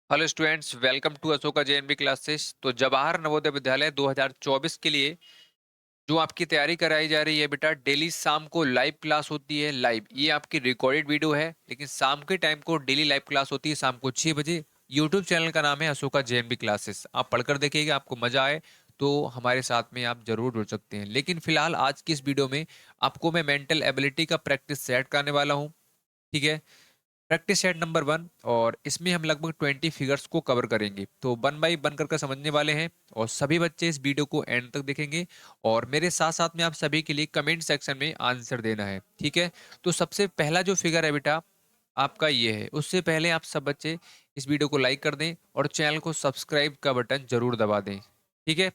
Hello students, welcome to Ashoka JNV classes. तो जवाहर नवोदय विद्यालय 2024 के लिए जो आपकी तैयारी कराई जा रही है बेटा, डेली शाम को लाइव क्लास होती है। लाइव ये आपकी रिकॉर्डेड वीडियो है, लेकिन शाम के टाइम को डेली लाइव क्लास होती है शाम को 6 बजे। यूट्यूब चैनल का नाम है अशोका जेएनवी क्लासेस। आप पढ़कर देखिएगा, आपको मजा आए तो हमारे साथ में आप जरूर जुड़ सकते हैं। लेकिन फिलहाल आज की इस वीडियो में आपको मैं मेंटल एबिलिटी का प्रैक्टिस सेट कराने वाला हूँ। ठीक है, प्रैक्टिस सेट नंबर 1, और इसमें हम लगभग 20 फिगर्स को कवर करेंगे। तो वन बाई वन कर समझने वाले हैं, और सभी बच्चे इस वीडियो को एंड तक देखेंगे। और मेरे साथ साथ में आप सभी के लिए कमेंट सेक्शन में आंसर देना है। ठीक है, तो सबसे पहला जो फिगर है बेटा आपका ये है। उससे पहले आप सब बच्चे इस वीडियो को लाइक कर दें और चैनल को सब्सक्राइब का बटन जरूर दबा दें। ठीक है,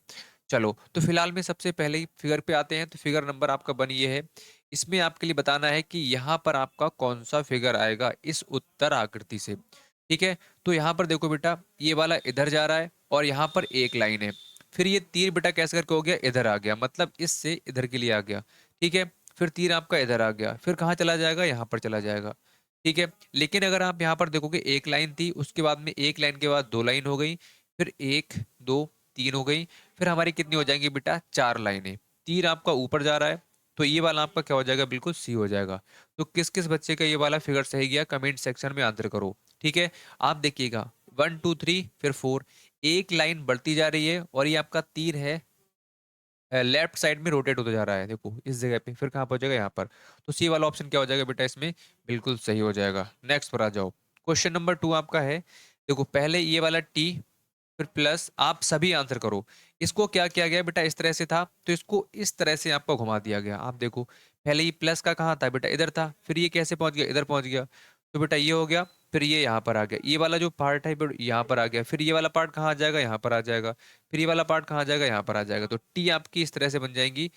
चलो तो फिलहाल में सबसे पहले ही फिगर पे आते हैं। तो फिगर नंबर आपका बन ये है। इसमें आपके लिए बताना है कि यहाँ पर आपका कौन सा फिगर आएगा इस उत्तर आकृति से। ठीक है, तो यहाँ पर देखो बेटा, ये वाला इधर जा रहा है और यहाँ पर एक लाइन है। फिर ये तीर बेटा कैसे करके हो गया, इधर आ गया, मतलब इससे इधर के लिए आ गया। ठीक है, फिर तीर आपका इधर आ गया, फिर कहाँ चला जाएगा, यहाँ पर चला जाएगा। ठीक है, लेकिन अगर आप यहाँ पर देखोगे, एक लाइन थी, उसके बाद में एक लाइन के बाद दो लाइन हो गई, फिर एक दो तीन हो गई, फिर हमारी कितनी हो जाएंगी बेटा, चार लाइनें। तीर आपका ऊपर जा रहा है, तो ये वाला आपका क्या हो जाएगा, बिल्कुल सी हो जाएगा। तो किस किस बच्चे का ये वाला फिगर सही गया, कमेंट सेक्शन में आंसर करो। ठीक है, आप देखिएगा 1 2 3 फिर 4, एक लाइन बढ़ती जा रही है और ये आपका तीर है लेफ्ट साइड में रोटेट होता जा रहा है। देखो इस जगह पे, फिर कहाँ पहुंचेगा, यहाँ पर। तो सी वाला ऑप्शन क्या हो जाएगा बेटा, इसमें बिल्कुल सही हो जाएगा। नेक्स्ट पर आ जाओ। क्वेश्चन नंबर 2 आपका है। देखो पहले ये वाला टी, फिर प्लस, आप सभी आंसर करो। इसको क्या किया गया बेटा, इस तरह से था तो इसको इस तरह से आपको घुमा दिया गया। आप देखो पहले ये प्लस का कहाँ था बेटा, इधर था, फिर ये कैसे पहुंच गया, इधर पहुंच गया। तो बेटा ये हो गया, फिर ये यहाँ पर आ गया, ये वाला जो पार्ट है यहाँ पर आ गया, फिर ये वाला पार्ट कहाँ आ जाएगा, यहाँ पर आ जाएगा, फिर ये वाला पार्ट कहाँ आ जाएगा, यहाँ पर आ जाएगा। तो टी आपकी इस तरह से बन जाएंगी,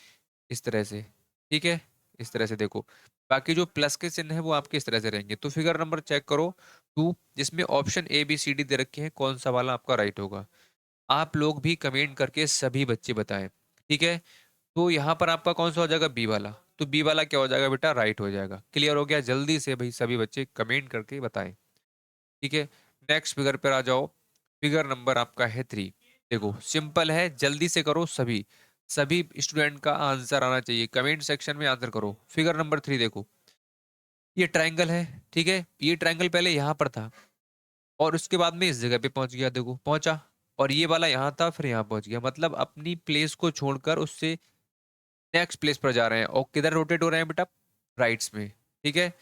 इस तरह से। ठीक है, इस तरह से देखो। बाकी जो प्लस के चिन्ह है वो आपके इस तरह से रहेंगे। तो फिगर नंबर चेक करो 2, जिसमें option A B C D दे रखे हैं, कौन सा वाला आपका राइट होगा। आप लोग भी कमेंट करके सभी बच्चे बताएं। ठीक है, तो यहाँ पर आपका कौन सा हो जाएगा, बी वाला। तो बी वाला क्या हो जाएगा बेटा, राइट हो जाएगा। क्लियर हो गया, जल्दी से भाई सभी बच्चे कमेंट करके बताएं। ठीक है, नेक्स्ट फिगर पर आ जाओ। फिगर नंबर आपका है 3। देखो सिंपल है, जल्दी से करो, सभी सभी स्टूडेंट का आंसर आना चाहिए, कमेंट सेक्शन में आंसर करो। फिगर नंबर 3 देखो, ये ट्राइंगल है। ठीक है, ये ट्राइंगल पहले यहाँ पर था और उसके बाद में इस जगह पे पहुंच गया, देखो पहुंचा। और ये वाला यहाँ था, फिर यहाँ पहुंच गया, मतलब अपनी प्लेस को छोड़कर उससे नेक्स्ट प्लेस पर जा रहे हैं। और किधर रोटेट हो रहे हैं बेटा, राइट्स में। ठीक है,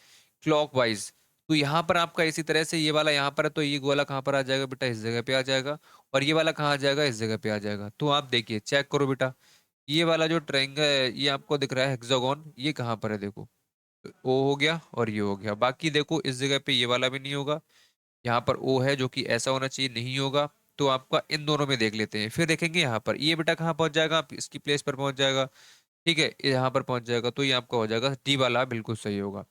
क्लॉकवाइज। तो यहाँ पर आपका इसी तरह से ये वाला यहाँ पर है, तो ये वाला कहाँ पर आ जाएगा बेटा, इस जगह पे आ जाएगा। और ये वाला कहाँ आ जाएगा, इस जगह पे आ जाएगा। तो आप देखिए, चेक करो बेटा, ये वाला जो ट्रायंगल है, ये आपको दिख रहा है हेक्सागोन, ये कहाँ पर है, देखो ओ हो गया और ये हो गया। बाकी देखो इस जगह पे ये वाला भी नहीं होगा, यहाँ पर ओ है जो कि ऐसा होना चाहिए, नहीं होगा। तो आपका इन दोनों में देख लेते हैं, फिर देखेंगे यहाँ पर ये बेटा कहाँ पहुंच जाएगा, आप इसकी प्लेस पर पहुंच जाएगा। ठीक है, यहाँ पर पहुंच जाएगा, तो ये आपका हो जाएगा डी वाला, बिल्कुल सही होगा।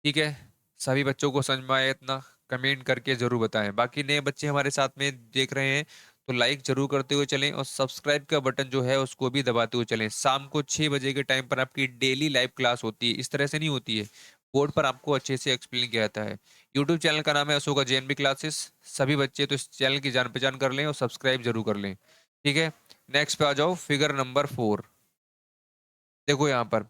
ठीक है, सभी बच्चों को समझ में आया इतना, कमेंट करके जरूर बताएं। बाकी नए बच्चे हमारे साथ में देख रहे हैं तो लाइक जरूर करते हुए चलें, और सब्सक्राइब का बटन जो है उसको भी दबाते हुए चलें। शाम को 6 बजे के टाइम पर आपकी डेली लाइव क्लास होती है, इस तरह से नहीं होती है, बोर्ड पर आपको अच्छे से एक्सप्लेन किया जाता है। यूट्यूब चैनल का नाम है अशोका जेएनबी क्लासेस। सभी बच्चे तो इस चैनल की जान पहचान कर लें और सब्सक्राइब जरूर कर लें। ठीक है, नेक्स्ट पे आ जाओ, फिगर नंबर 4। देखो यहाँ पर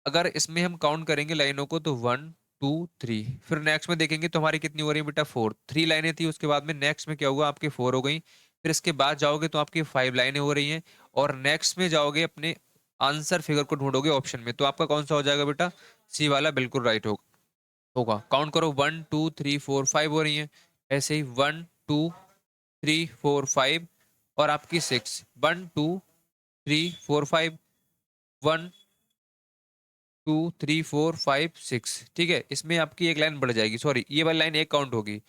अगर इसमें हम काउंट करेंगे लाइनों को, तो 1 2 3, फिर नेक्स्ट में देखेंगे तो हमारी कितनी हो रही है बेटा, 4। 3 लाइनें थी, उसके बाद में नेक्स्ट में क्या हुआ, आपके 4 हो गई। फिर इसके बाद जाओगे तो आपकी 5 लाइनें हो रही हैं। और नेक्स्ट में जाओगे अपने आंसर फिगर को ढूंढोगे ऑप्शन में, तो आपका कौन सा हो जाएगा बेटा, सी वाला बिल्कुल राइट होगा। काउंट करो, 1 2 3 4 5 हो रही है। ऐसे ही 1 2 3 4 5, और आपकी 6, 1 2 3 4 5, 1 2 3 4 5 6। ठीक है, इसमें आपकी एक लाइन बढ़ जाएगी, सॉरी ये वाली लाइन एक काउंट होगी,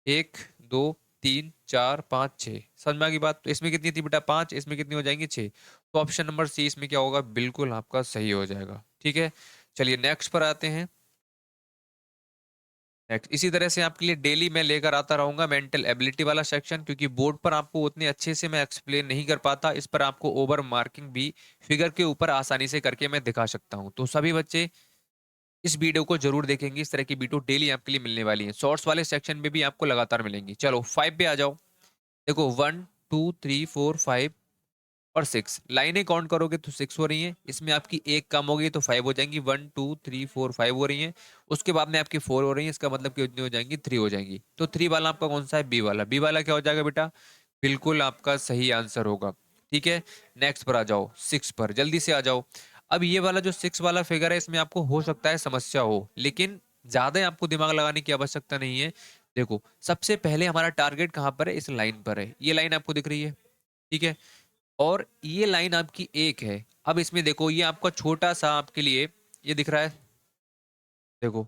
1 2 3 4 5 6। समझ में आ गई बात। तो इसमें कितनी थी बेटा, 5, इसमें कितनी हो जाएंगी, 6। तो ऑप्शन नंबर सी इसमें क्या होगा, बिल्कुल आपका सही हो जाएगा। ठीक है, चलिए नेक्स्ट पर आते हैं। नेक्स्ट इसी तरह से आपके लिए डेली मैं लेकर आता रहूंगा मेंटल एबिलिटी वाला सेक्शन, क्योंकि बोर्ड पर आपको उतने अच्छे से मैं एक्सप्लेन नहीं कर पाता, इस पर आपको ओवर मार्किंग भी फिगर के ऊपर आसानी से करके मैं दिखा सकता हूँ। तो सभी बच्चे इस वीडियो को जरूर देखेंगे, इस तरह की वीडियो डेली आपके लिए मिलने वाली है, शॉर्ट्स वाले सेक्शन में भी आपको लगातार मिलेंगी। चलो 5 पे आ जाओ। देखो 1 2 3 4 5 और 6 लाइनें काउंट करोगे तो 6 हो रही हैं, इसमें आपकी एक कम हो गई तो 5 हो जाएंगी। 1 2 3 4 5 हो रही हैं, उसके बाद में आपकी 4 हो रही है, इसका मतलब कितनी हो जाएंगी, 3 हो जाएंगी। तो 3 वाला आपका कौन सा है, बी वाला। बी वाला क्या हो जाएगा बेटा, बिल्कुल आपका सही आंसर होगा। ठीक है, नेक्स्ट पर आ जाओ, 6 पर जल्दी से आ जाओ। अब ये वाला जो 6 वाला फिगर है, इसमें आपको हो सकता है समस्या हो, लेकिन ज्यादा आपको दिमाग लगाने की आवश्यकता नहीं है। देखो सबसे पहले हमारा टारगेट कहाँ पर है, इस लाइन पर है। ये लाइन आपको दिख रही है, ठीक है, और ये लाइन आपकी एक है। अब इसमें देखो ये आपका छोटा सा आपके लिए ये दिख रहा है, देखो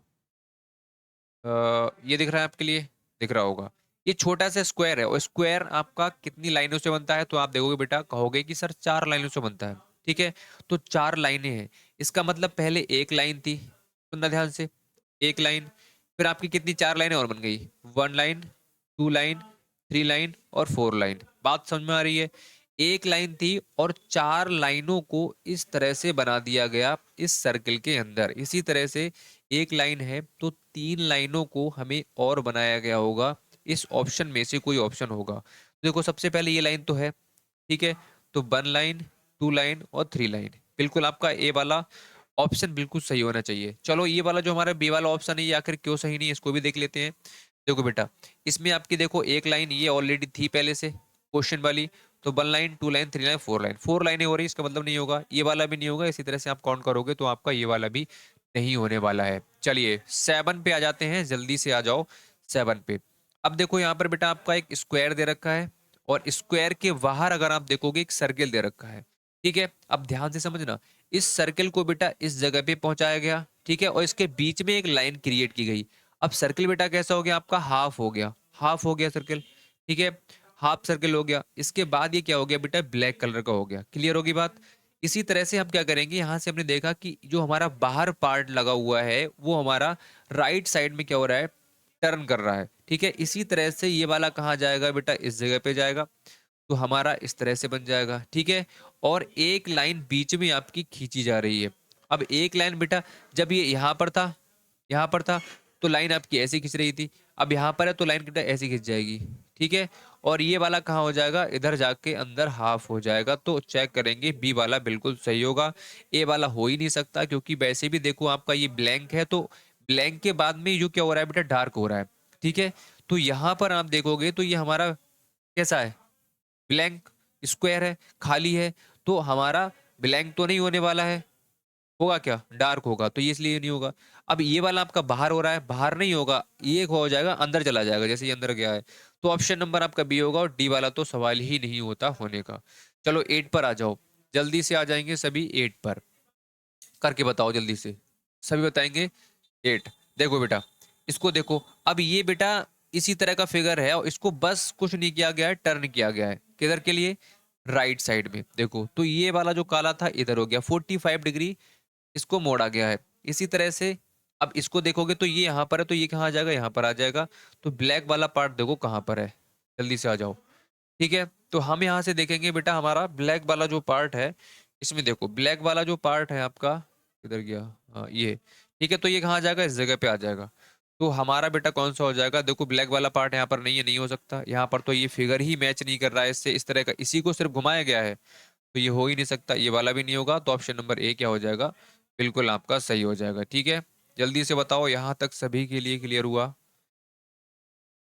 ये दिख रहा है आपके लिए, दिख रहा होगा। ये छोटा सा स्क्वायर है, और स्क्वायर आपका कितनी लाइनों से बनता है, तो आप देखोगे बेटा, कहोगे कि सर 4 लाइनों से बनता है। ठीक है, तो 4 लाइनें हैं, इसका मतलब पहले एक लाइन थी, सुनना ध्यान से, एक लाइन, फिर आपकी कितनी 4 लाइनें और बन गई, 1 लाइन, 2 लाइन, 3 लाइन और 4 लाइन। बात समझ में आ रही है। एक लाइन थी और 4 लाइनों को इस तरह से बना दिया गया इस सर्कल के अंदर। इसी तरह से एक लाइन है तो 3 लाइनों को हमें और बनाया गया होगा, इस ऑप्शन में से कोई ऑप्शन होगा। तो देखो सबसे पहले ये लाइन तो है, ठीक है, तो 1 लाइन, 2 लाइन और 3 लाइन, बिल्कुल आपका ए वाला ऑप्शन बिल्कुल सही होना चाहिए। चलो ये वाला जो हमारा बी वाला ऑप्शन है, ये आखिर क्यों सही नहीं है, इसको भी देख लेते हैं। देखो बेटा, इसमें आपकी देखो एक लाइन ये ऑलरेडी थी पहले से क्वेश्चन वाली, तो 1 लाइन, 2 लाइन, 3 लाइन, 4 लाइन, 4 लाइनें हो रही है, इसका मतलब नहीं होगा, ये वाला भी नहीं होगा। इसी तरह से आप काउंट करोगे तो आपका ये वाला भी नहीं होने वाला है। चलिए 7 पे आ जाते हैं, जल्दी से आ जाओ 7 पे। अब देखो यहाँ पर बेटा आपका एक स्क्वायर दे रखा है, और स्क्वायर के बाहर अगर आप देखोगे एक सर्कल दे रखा है। ठीक है, अब ध्यान से समझना, इस सर्कल को बेटा इस जगह पे पहुंचाया गया, ठीक है, और इसके बीच में एक लाइन क्रिएट की गई। अब सर्कल बेटा कैसा हो गया आपका, हाफ हो गया, हाफ हो गया सर्कल, ठीक है, हाफ सर्कल हो गया। इसके बाद ये क्या हो गया बेटा, ब्लैक कलर का हो गया। क्लियर होगी बात। इसी तरह से हम क्या करेंगे, यहां से हमने देखा कि जो हमारा बाहर पार्ट लगा हुआ है वो हमारा राइट साइड में क्या हो रहा है, टर्न कर रहा है। ठीक है, इसी तरह से ये वाला कहाँ जाएगा बेटा, इस जगह पे जाएगा, तो हमारा इस तरह से बन जाएगा। ठीक है, और एक लाइन बीच में आपकी खींची जा रही है। अब एक लाइन बेटा, जब ये यहाँ पर था, यहाँ पर था, तो लाइन आपकी ऐसी खींच रही थी। अब यहाँ पर है तो लाइन बेटा ऐसी खींच जाएगी। ठीक है, और ये वाला कहाँ हो जाएगा, इधर जाके अंदर हाफ हो जाएगा। तो चेक करेंगे, बी वाला बिल्कुल सही होगा, ए वाला हो ही नहीं सकता, क्योंकि वैसे भी देखो आपका ये ब्लैंक है, तो ब्लैंक के बाद में जो क्या हो रहा है बेटा, डार्क हो रहा है। ठीक है, तो यहाँ पर आप देखोगे तो ये हमारा कैसा है, ब्लैंक, स्क्वायर है, खाली है, तो हमारा ब्लैंक तो नहीं होने वाला है, होगा क्या, डार्क होगा, तो ये इसलिए नहीं होगा। अब ये वाला आपका बाहर हो रहा है, बाहर नहीं होगा, ये हो जाएगा अंदर चला जाएगा, जैसे ये अंदर गया है, तो ऑप्शन नंबर आपका बी होगा, और डी वाला तो सवाल ही नहीं होता होने का। चलो 8 पर आ जाओ, जल्दी से आ जाएंगे सभी 8 पर, करके बताओ जल्दी से, सभी बताएंगे 8। देखो बेटा, इसको देखो, अब ये बेटा इसी तरह का फिगर है, और इसको बस कुछ नहीं किया गया है, टर्न किया गया है, किधर के लिए, राइट साइड में। देखो तो ये वाला जो काला था इधर हो गया, 45 डिग्री इसको मोड़ा गया है। इसी तरह से अब इसको देखोगे तो ये यहाँ पर है, तो ये कहाँ आ जाएगा, यहाँ पर आ जाएगा। तो ब्लैक वाला पार्ट देखो कहाँ पर है, जल्दी से आ जाओ। ठीक है, तो हम यहाँ से देखेंगे बेटा, हमारा ब्लैक वाला जो पार्ट है, इसमें देखो ब्लैक वाला जो पार्ट है आपका, किधर गया, हाँ ये, ठीक है, तो ये कहाँ आ जाएगा, इस जगह पे आ जाएगा। तो हमारा बेटा कौन सा हो जाएगा, देखो ब्लैक वाला पार्ट यहाँ पर नहीं है, नहीं हो सकता, यहाँ पर तो ये फिगर ही मैच नहीं कर रहा है इससे, इस तरह का इसी को सिर्फ घुमाया गया है, तो ये हो ही नहीं सकता, ये वाला भी नहीं होगा। तो ऑप्शन नंबर ए क्या हो जाएगा, बिल्कुल आपका सही हो जाएगा। ठीक है, जल्दी से बताओ, यहाँ तक सभी के लिए क्लियर हुआ।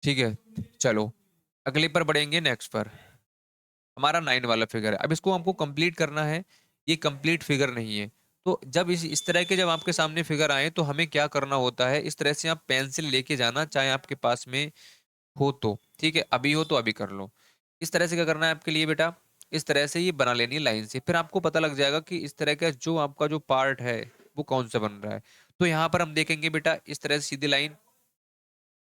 ठीक है, चलो अगले पर बढ़ेंगे, नेक्स्ट पर। हमारा 9 वाला फिगर है, अब इसको हमको कंप्लीट करना है, ये कंप्लीट फिगर नहीं है। तो जब इस तरह के जब आपके सामने फिगर आए तो हमें क्या करना होता है, इस तरह से आप पेंसिल लेके जाना, चाहे आपके पास में हो तो, ठीक है, अभी हो तो अभी कर लो। इस तरह से क्या करना है आपके लिए बेटा, इस तरह से ये बना लेनी है लाइन से, फिर आपको पता लग जाएगा कि इस तरह का जो आपका जो पार्ट है वो कौन सा बन रहा है। तो यहाँ पर हम देखेंगे बेटा, इस तरह से सीधी लाइन,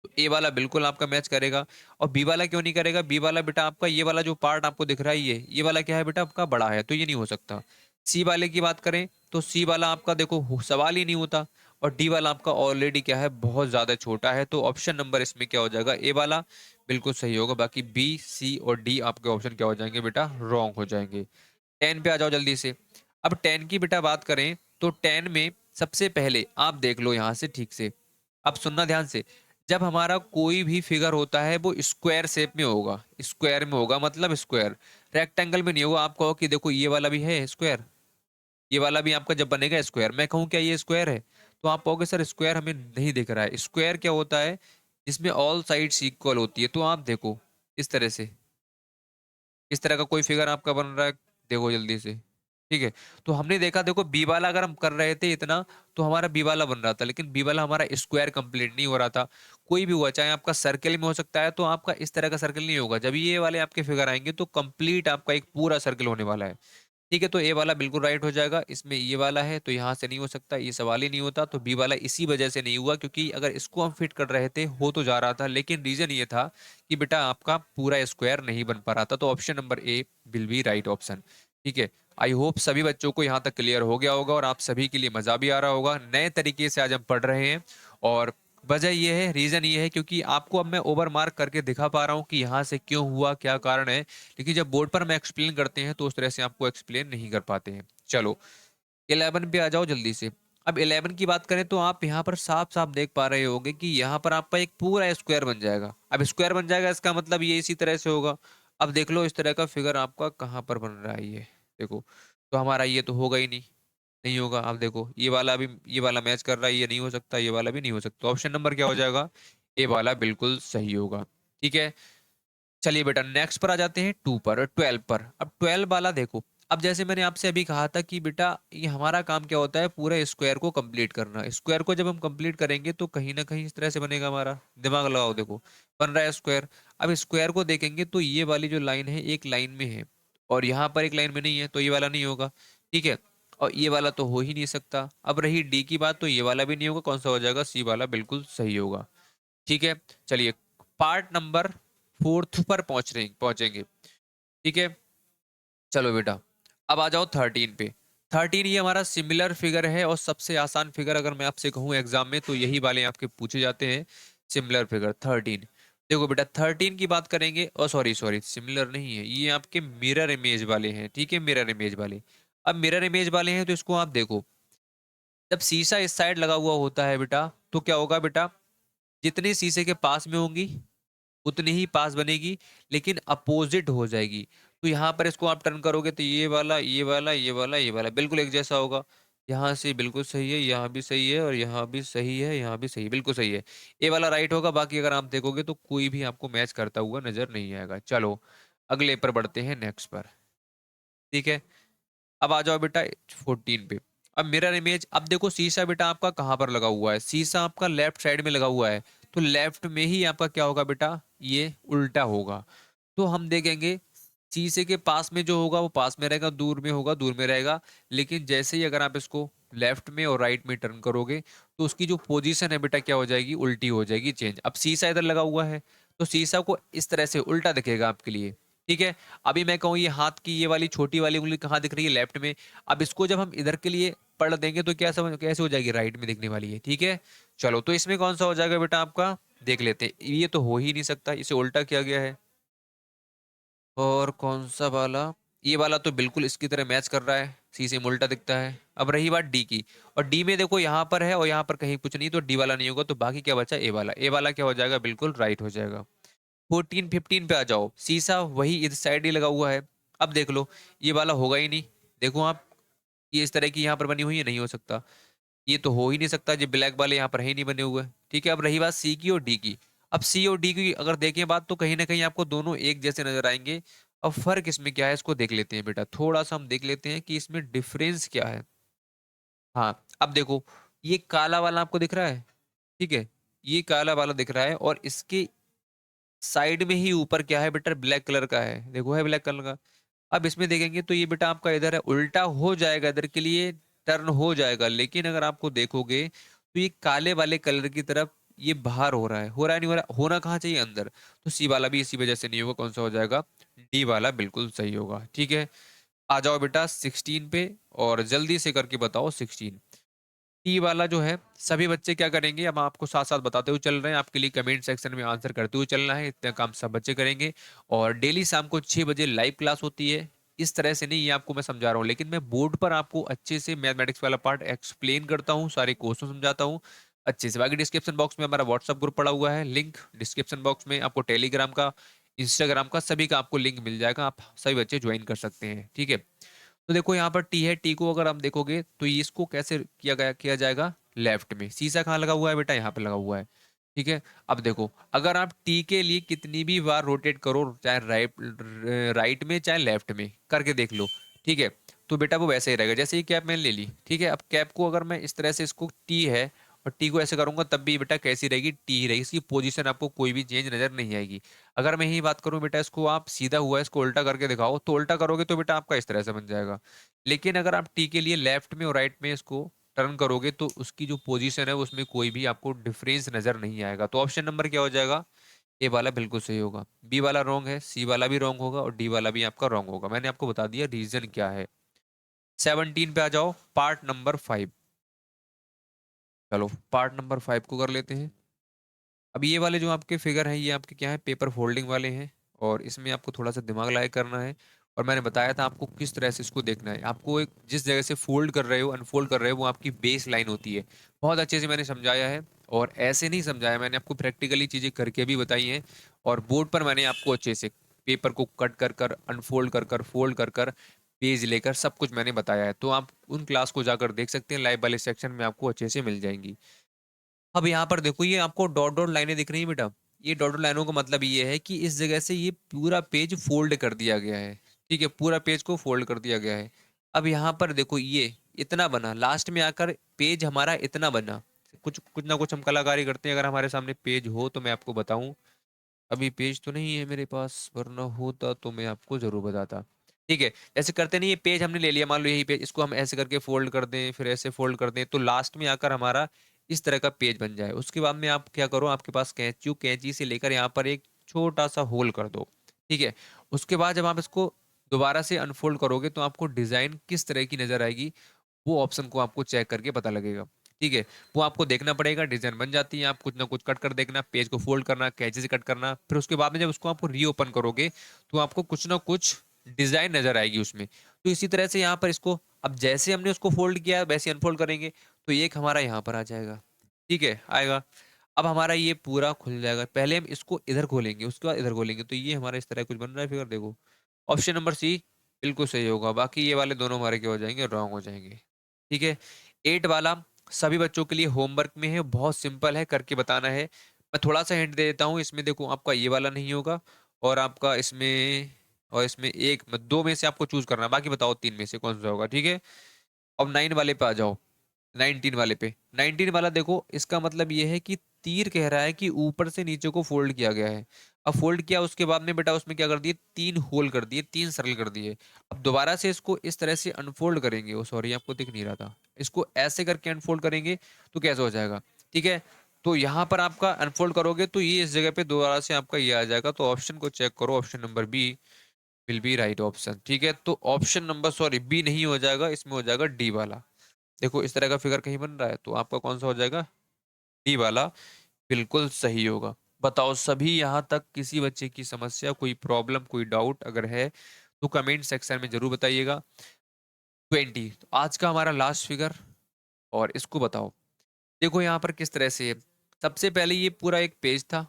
तो ए वाला बिल्कुल आपका मैच करेगा। और बी वाला क्यों नहीं करेगा, बी वाला बेटा आपका ये वाला जो पार्ट आपको दिख रहा है, ये वाला क्या है बेटा आपका, बड़ा है, तो ये नहीं हो सकता। सी वाले की बात करें तो सी वाला आपका देखो सवाल ही नहीं होता, और डी वाला आपका ऑलरेडी क्या है, बहुत ज्यादा छोटा है। तो ऑप्शन नंबर इसमें क्या हो जाएगा, ए वाला बिल्कुल सही होगा। बाकी बी, सी और डी आपके ऑप्शन क्या हो जाएंगे बेटा, रॉन्ग हो जाएंगे। 10 पे आ जाओ जल्दी से। अब 10 की बेटा बात करें तो 10 में सबसे पहले आप देख लो यहाँ से ठीक से, अब सुनना ध्यान से। जब हमारा कोई भी फिगर होता है वो स्क्वायर शेप में होगा, स्क्वायर में होगा मतलब स्क्वायर, रेक्टेंगल में नहीं होगा। आप कहो कि देखो ये वाला भी है स्क्वायर, ये वाला भी आपका जब बनेगा स्क्वायर, मैं कहूँ क्या ये स्क्वायर है, तो आप कहोगे सर स्क्वायर हमें नहीं दिख रहा है। स्क्वायर क्या होता है, जिसमें ऑल साइड्स इक्वल होती है। तो आप देखो इस तरह से, इस तरह का कोई फिगर आपका बन रहा है, देखो जल्दी से, ठीक है। तो हमने देखा, देखो बी वाला अगर हम कर रहे थे इतना, तो हमारा बी वाला बन रहा था, लेकिन बी वाला हमारा स्क्वायर कंप्लीट नहीं हो रहा था। कोई भी हुआ, चाहे आपका सर्कल में हो सकता है, तो आपका इस तरह का सर्कल नहीं होगा। जब ये वाले आपके फिगर आएंगे तो कंप्लीट आपका एक पूरा सर्कल होने वाला है, ठीक है। तो ए वाला बिल्कुल राइट हो जाएगा। इसमें ये वाला है तो यहाँ से नहीं हो सकता, ये सवाल ही नहीं होता। तो बी वाला इसी वजह से नहीं हुआ, क्योंकि अगर इसको हम फिट कर रहे थे हो तो जा रहा था, लेकिन रीजन ये था कि बेटा आपका पूरा स्क्वायर नहीं बन पा रहा था। तो option number A will be right option, ठीक है। आई होप सभी बच्चों को यहाँ तक क्लियर हो गया होगा और आप सभी के लिए मजा भी आ रहा होगा। नए तरीके से आज हम पढ़ रहे हैं, और वजह ये है, रीजन ये है, क्योंकि आपको अब मैं ओवर मार्क करके दिखा पा रहा हूँ कि यहाँ से क्यों हुआ, क्या कारण है। लेकिन जब बोर्ड पर मैं एक्सप्लेन करते हैं तो उस तरह से आपको एक्सप्लेन नहीं कर पाते हैं। चलो 11 पे आ जाओ जल्दी से। अब 11 की बात करें तो आप यहाँ पर साफ साफ देख पा रहे होंगे कि यहाँ पर आपका एक पूरा स्क्वायर बन जाएगा। अब स्क्वायर बन जाएगा इसका मतलब ये इसी तरह से होगा। अब देख लो इस तरह का फिगर आपका कहाँ पर बन रहा है, ये देखो। तो हमारा ये तो होगा ही नहीं, नहीं होगा। आप देखो ये वाला भी, ये वाला मैच कर रहा है, ये नहीं हो सकता, ये वाला भी नहीं हो सकता। ऑप्शन नंबर क्या हो जाएगा, ए वाला बिल्कुल सही होगा, ठीक है। चलिए बेटा नेक्स्ट पर आ जाते हैं, 2 पर, 12 पर। अब 12 वाला देखो, अब जैसे मैंने आपसे अभी कहा था कि बेटा ये हमारा काम क्या होता है, पूरे स्क्वायर को कंप्लीट करना। स्क्वायर को जब हम कंप्लीट करेंगे तो कहीं ना कहीं इस तरह से बनेगा हमारा, दिमाग लगाओ देखो, बन रहा है स्क्वायर। अब स्क्वायर को देखेंगे तो ये वाली जो लाइन है एक लाइन में है, और यहाँ पर एक लाइन में नहीं है, तो ये वाला नहीं होगा, ठीक है। और ये वाला तो हो ही नहीं सकता। अब रही डी की बात, तो ये वाला भी नहीं होगा, कौन सा हो जाएगा, सी वाला बिल्कुल सही होगा, ठीक है। चलिए पार्ट नंबर 4 पर पहुंचेंगे, ठीक है। चलो बेटा अब आ जाओ 13 पे। 13 ये हमारा सिमिलर फिगर है, और सबसे आसान फिगर अगर मैं आपसे कहूँ एग्जाम में तो यही वाले आपके पूछे जाते हैं, सिमिलर फिगर 13। देखो बेटा 13 की बात करेंगे, और सॉरी सॉरी सिमिलर नहीं है, ये आपके मिरर इमेज वाले हैं, ठीक है, मिरर इमेज वाले। अब मिरर इमेज वाले हैं तो इसको आप देखो, जब शीशा इस साइड लगा हुआ होता है बेटा, तो क्या होगा बेटा, जितनी शीशे के पास में होंगी उतनी ही पास बनेगी, लेकिन अपोजिट हो जाएगी। तो यहाँ पर इसको आप टर्न करोगे तो ये वाला, ये वाला, ये वाला, ये वाला बिल्कुल एक जैसा होगा। यहाँ से बिल्कुल सही है, यहाँ भी सही है, और यहाँ भी सही है, यहाँ भी सही, बिल्कुल सही है। ए वाला राइट होगा, बाकी अगर आप देखोगे तो कोई भी आपको मैच करता हुआ नजर नहीं आएगा। चलो अगले पर बढ़ते हैं, नेक्स्ट पर, ठीक है। अब आ जाओ बेटा 14 पे। अब मिरर इमेज, अब देखो शीशा बेटा आपका कहाँ पर लगा हुआ है, शीशा आपका लेफ्ट साइड में लगा हुआ है, तो लेफ्ट में ही आपका क्या होगा बेटा, ये उल्टा होगा। तो हम देखेंगे शीशे के पास में जो होगा वो पास में रहेगा, दूर में होगा दूर में रहेगा। लेकिन जैसे ही अगर आप इसको लेफ्ट में और राइट में टर्न करोगे तो उसकी जो पोजीशन है बेटा क्या हो जाएगी, उल्टी हो जाएगी, चेंज। अब शीशा इधर लगा हुआ है तो शीशा को इस तरह से उल्टा दिखेगा आपके लिए, ठीक है। अभी मैं कहूँ ये हाथ की ये वाली छोटी वाली उंगली कहाँ दिख रही है, लेफ्ट में। अब इसको जब हम इधर के लिए पढ़ देंगे तो क्या समझ कैसे हो जाएगी, राइट में दिखने वाली है, ठीक है। चलो तो इसमें कौन सा हो जाएगा बेटा आपका, देख लेते हैं। ये तो हो ही नहीं सकता, इसे उल्टा किया गया है। और कौन सा वाला, ये वाला तो बिल्कुल इसकी तरह मैच कर रहा है, सी में उल्टा दिखता है। अब रही बात डी की, और डी में देखो यहाँ पर है और यहाँ पर कहीं कुछ नहीं, तो डी वाला नहीं होगा, तो बाकी क्या बचा, ए वाला। ए वाला क्या हो जाएगा, बिल्कुल राइट हो जाएगा। 14 15 पे आ जाओ, शीशा वही इस साइड ही लगा हुआ है। अब देख लो ये वाला होगा ही नहीं, देखो आप, ये इस तरह की यहाँ पर बनी हुई है, नहीं हो सकता, ये तो हो ही नहीं सकता, ये ब्लैक वाले यहाँ पर है ही नहीं बने हुए, ठीक है। अब रही बात सी की और डी की। अब सी और डी की अगर देखें बात, तो कहीं ना कहीं आपको दोनों एक जैसे नजर आएंगे। अब फर्क इसमें क्या है, इसको देख लेते हैं बेटा, थोड़ा सा हम देख लेते हैं कि इसमें डिफरेंस क्या है। हाँ अब देखो ये काला वाला आपको दिख रहा है, ठीक है, ये काला वाला दिख रहा है, और इसके साइड में ही ऊपर क्या है बेटा, ब्लैक कलर का है, देखो है ब्लैक कलर का। अब इसमें देखेंगे तो ये बेटा आपका इधर है, उल्टा हो जाएगा, इधर के लिए टर्न हो जाएगा। लेकिन अगर आपको देखोगे तो ये काले वाले कलर की तरफ ये बाहर हो रहा है, हो रहा है नहीं हो रहा, होना कहाँ चाहिए, अंदर। तो सी वाला भी इसी वजह से नहीं होगा, कौन सा हो जाएगा, डी वाला बिल्कुल सही होगा, ठीक है। आ जाओ बेटा 16 पे, और जल्दी से करके बताओ 16। टी वाला जो है, सभी बच्चे क्या करेंगे, अब आपको साथ साथ बताते हुए चल रहे हैं, आपके लिए कमेंट सेक्शन में आंसर करते हुए चलना है, इतना काम सब बच्चे करेंगे। और डेली शाम को 6 बजे लाइव क्लास होती है, इस तरह से नहीं, ये आपको मैं समझा रहा हूँ, लेकिन मैं बोर्ड पर आपको अच्छे से मैथमेटिक्स वाला पार्ट एक्सप्लेन करता हूँ, सारे क्वेश्चन समझाता हूँ अच्छे से। बाकी डिस्क्रिप्शन बॉक्स में हमारा व्हाट्सएप ग्रुप पड़ा हुआ है, लिंक डिस्क्रिप्शन बॉक्स में, आपको टेलीग्राम का, इंस्टाग्राम का, सभी का आपको लिंक मिल जाएगा, आप सभी बच्चे ज्वाइन कर सकते हैं, ठीक है। तो देखो यहाँ पर टी है, टी को अगर आप देखोगे तो ये इसको कैसे किया जाएगा, लेफ्ट में। शीशा कहाँ लगा हुआ है बेटा, यहाँ पे लगा हुआ है, ठीक है। अब देखो अगर आप टी के लिए कितनी भी बार रोटेट करो, चाहे राइट में चाहे लेफ्ट में करके देख लो, ठीक है, तो बेटा वो वैसे ही रहेगा। जैसे ही कैप मैंने ले ली, ठीक है, अब कैप को अगर मैं इस तरह से, इसको टी है और टी को ऐसे करूंगा, तब भी बेटा कैसी रहेगी, टी ही रहेगी, इसकी पोजीशन आपको कोई भी चेंज नजर नहीं आएगी। अगर मैं यही बात करूं बेटा, इसको आप सीधा हुआ है, इसको उल्टा करके दिखाओ, तो उल्टा करोगे तो बेटा आपका इस तरह से बन जाएगा। लेकिन अगर आप टी के लिए लेफ्ट में और राइट में इसको टर्न करोगे, तो उसकी जो पोजीशन है उसमें कोई भी आपको डिफरेंस नजर नहीं आएगा। तो ऑप्शन नंबर क्या हो जाएगा, ए वाला बिल्कुल सही होगा, बी वाला रॉन्ग है, सी वाला भी रॉन्ग होगा और डी वाला भी आपका रॉन्ग होगा। मैंने आपको बता दिया रीजन क्या है। 17 पे आ जाओ, पार्ट नंबर 5। चलो पार्ट नंबर 5 को कर लेते हैं। अब ये वाले जो आपके फिगर हैं, ये आपके क्या है, पेपर फोल्डिंग वाले हैं, और इसमें आपको थोड़ा सा दिमाग लगाए करना है। और मैंने बताया था आपको किस तरह से इसको देखना है। आपको एक जिस जगह से फोल्ड कर रहे हो, अनफोल्ड कर रहे हो, वो आपकी बेस लाइन होती है। बहुत अच्छे से मैंने समझाया है, और ऐसे नहीं समझाया, मैंने आपको प्रैक्टिकली चीजें करके भी बताई हैं, और बोर्ड पर मैंने आपको अच्छे से पेपर को कट कर कर, अनफोल्ड कर कर, फोल्ड कर कर, पेज लेकर सब कुछ मैंने बताया है। तो आप उन क्लास को जाकर देख सकते हैं, लाइव वाले सेक्शन में आपको अच्छे से मिल जाएंगी। अब यहाँ पर देखो, ये आपको डॉट डॉट लाइनें दिख रही हैं बेटा, ये डॉट डॉट लाइनों का मतलब ये है कि इस जगह से ये पूरा पेज फोल्ड कर दिया गया है, ठीक है, पूरा पेज को फोल्ड कर दिया गया है। अब यहाँ पर देखो, ये इतना बना, लास्ट में आकर पेज हमारा इतना बना। कुछ कुछ ना कुछ हम कलाकारी करते हैं। अगर हमारे सामने पेज हो तो मैं आपको बताऊं, अभी पेज तो नहीं है मेरे पास, वरना होता तो मैं आपको जरूर बताता, ठीक है। ऐसे करते नहीं, ये पेज हमने ले लिया, मान लो यही पेज, इसको हम ऐसे करके फोल्ड कर दें, फिर ऐसे फोल्ड कर दें, तो लास्ट में आकर हमारा इस तरह का पेज बन जाए। उसके बाद में आप क्या करो, आपके पास कैंची, कैंची से लेकर यहाँ पर एक छोटा सा होल कर दो, ठीक है। उसके बाद जब आप इसको दोबारा से अनफोल्ड करोगे, तो आपको डिजाइन किस तरह की नजर आएगी, वो ऑप्शन को आपको चेक करके पता लगेगा, ठीक है। वो आपको देखना पड़ेगा, डिजाइन बन जाती है, आप कुछ ना कुछ कट कर देखना, पेज को फोल्ड करना, कैंची से कट करना, फिर उसके बाद में जब उसको आपको रीओपन करोगे, तो आपको कुछ ना कुछ डिजाइन नजर आएगी उसमें। तो इसी तरह से यहाँ पर इसको, अब जैसे हमने उसको फोल्ड किया वैसे अनफोल्ड करेंगे, तो एक हमारा यहाँ पर आ जाएगा, ठीक है, आएगा। अब हमारा ये पूरा खुल जाएगा। पहले हम इसको इधर खोलेंगे, उसके बाद इधर खोलेंगे, तो ये हमारा इस तरह कुछ बन रहा है फिगर, देखो। ऑप्शन नंबर सी बिल्कुल सही होगा, बाकी ये वाले दोनों हमारे क्या हो जाएंगे, रॉन्ग हो जाएंगे, ठीक है। 8 वाला सभी बच्चों के लिए होमवर्क में है, बहुत सिंपल है, करके बताना है। मैं थोड़ा सा हिंट दे देता हूँ, इसमें देखो आपका ये वाला नहीं होगा, और आपका इसमें, और इसमें एक दो में से आपको चूज करना है, बाकी बताओ तीन में से कौन सा होगा, ठीक है। अब 9 वाले पे आ जाओ, 19 वाले पे। 19 वाला देखो, इसका मतलब ये है कि तीर कह रहा है कि ऊपर से नीचे को फोल्ड किया गया है। अब फोल्ड किया, उसके बाद में बेटा उसमें क्या कर दिए, 3 होल कर दिए, 3 सर्कल कर दिए। अब दोबारा से इसको इस तरह से अनफोल्ड करेंगे, ओ सॉरी आपको दिख नहीं रहा था, इसको ऐसे करके अनफोल्ड करेंगे, तो कैसे हो जाएगा, ठीक है। तो यहाँ पर आपका अनफोल्ड करोगे, तो ये इस जगह पे दोबारा से आपका ये आ जाएगा। तो ऑप्शन को चेक करो, option number B will be right option, ठीक है। तो ऑप्शन नंबर, सॉरी बी नहीं हो जाएगा, इसमें हो जाएगा डी वाला। देखो इस तरह का फिगर कहीं बन रहा है, तो आपका कौन सा हो जाएगा, डी वाला बिल्कुल सही होगा। बताओ सभी यहाँ तक किसी बच्चे की समस्या, कोई प्रॉब्लम, कोई डाउट अगर है, तो कमेंट सेक्शन में जरूर बताइएगा। 20 तो आज का हमारा लास्ट फिगर, और इसको बताओ। देखो यहाँ पर किस तरह से है। सबसे पहले ये पूरा एक पेज था,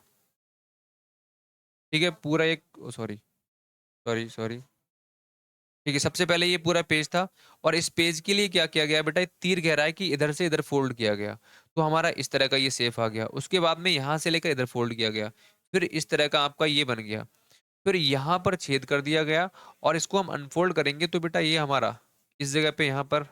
ठीक है, पूरा एक, सॉरी सॉरी सॉरी, ठीक है, सबसे पहले ये पूरा पेज था, और इस पेज के लिए क्या किया गया बेटा, तीर कह रहा है कि इधर से इधर फोल्ड किया गया, तो हमारा इस तरह का ये सेफ आ गया। उसके बाद में यहाँ से लेकर इधर फोल्ड किया गया, फिर इस तरह का आपका ये बन गया, फिर यहाँ पर छेद कर दिया गया, और इसको हम अनफोल्ड करेंगे, तो बेटा ये हमारा इस जगह पे यहाँ पर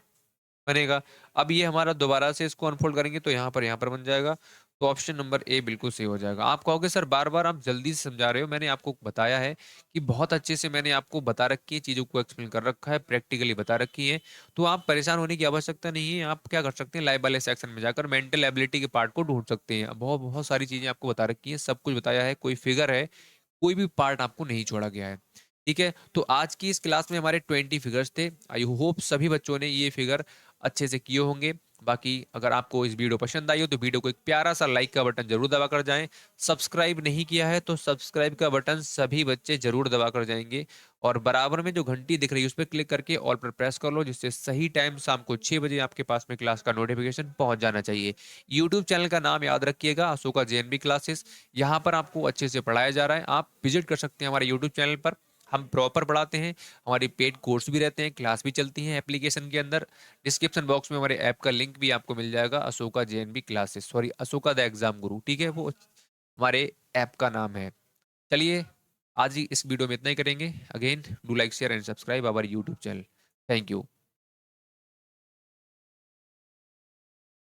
बनेगा। अब ये हमारा दोबारा से इसको अनफोल्ड करेंगे, तो यहाँ पर बन जाएगा। तो ऑप्शन नंबर ए बिल्कुल सही हो जाएगा। आप कहोगे सर बार बार आप जल्दी से समझा रहे हो, मैंने आपको बताया है कि बहुत अच्छे से मैंने आपको बता रखी है, चीजों को एक्सप्लेन कर रखा है, प्रैक्टिकली बता रखी है। तो आप परेशान होने की आवश्यकता नहीं है। आप क्या कर सकते हैं, लाइव वाले सेक्शन में जाकर मेंटल एबिलिटी के पार्ट को ढूंढ सकते हैं। बहुत बहुत सारी चीजें आपको बता रखी है, सब कुछ बताया है, कोई फिगर है, कोई भी पार्ट आपको नहीं छोड़ा गया है, ठीक है। तो आज की इस क्लास में हमारे 20 फिगर्स थे। आई होप सभी बच्चों ने ये फिगर अच्छे से किए होंगे। बाकी अगर आपको इस वीडियो पसंद आई हो तो वीडियो को एक प्यारा सा लाइक का बटन जरूर दबा कर जाएं। सब्सक्राइब नहीं किया है तो सब्सक्राइब का बटन सभी बच्चे जरूर दबा कर जाएंगे, और बराबर में जो घंटी दिख रही है उस पर क्लिक करके ऑल पर प्रेस कर लो, जिससे सही टाइम शाम को 6 बजे आपके पास में क्लास का नोटिफिकेशन पहुंच जाना चाहिए। यूट्यूब चैनल का नाम याद रखिएगा, अशोका जेएनबी क्लासेस। यहाँ पर आपको अच्छे से पढ़ाया जा रहा है, आप विजिट कर सकते हैं हमारे यूट्यूब चैनल पर। हम प्रॉपर पढ़ाते हैं, हमारी पेड कोर्स भी रहते हैं, क्लास भी चलती हैं एप्लीकेशन के अंदर। डिस्क्रिप्शन बॉक्स में हमारे ऐप का लिंक भी आपको मिल जाएगा, Ashoka JNB classes, sorry Ashoka the exam guru, ठीक है, वो हमारे ऐप का नाम है। चलिए, आज ही इस वीडियो में इतना ही करेंगे। Again do like share and subscribe our YouTube channel. Thank you.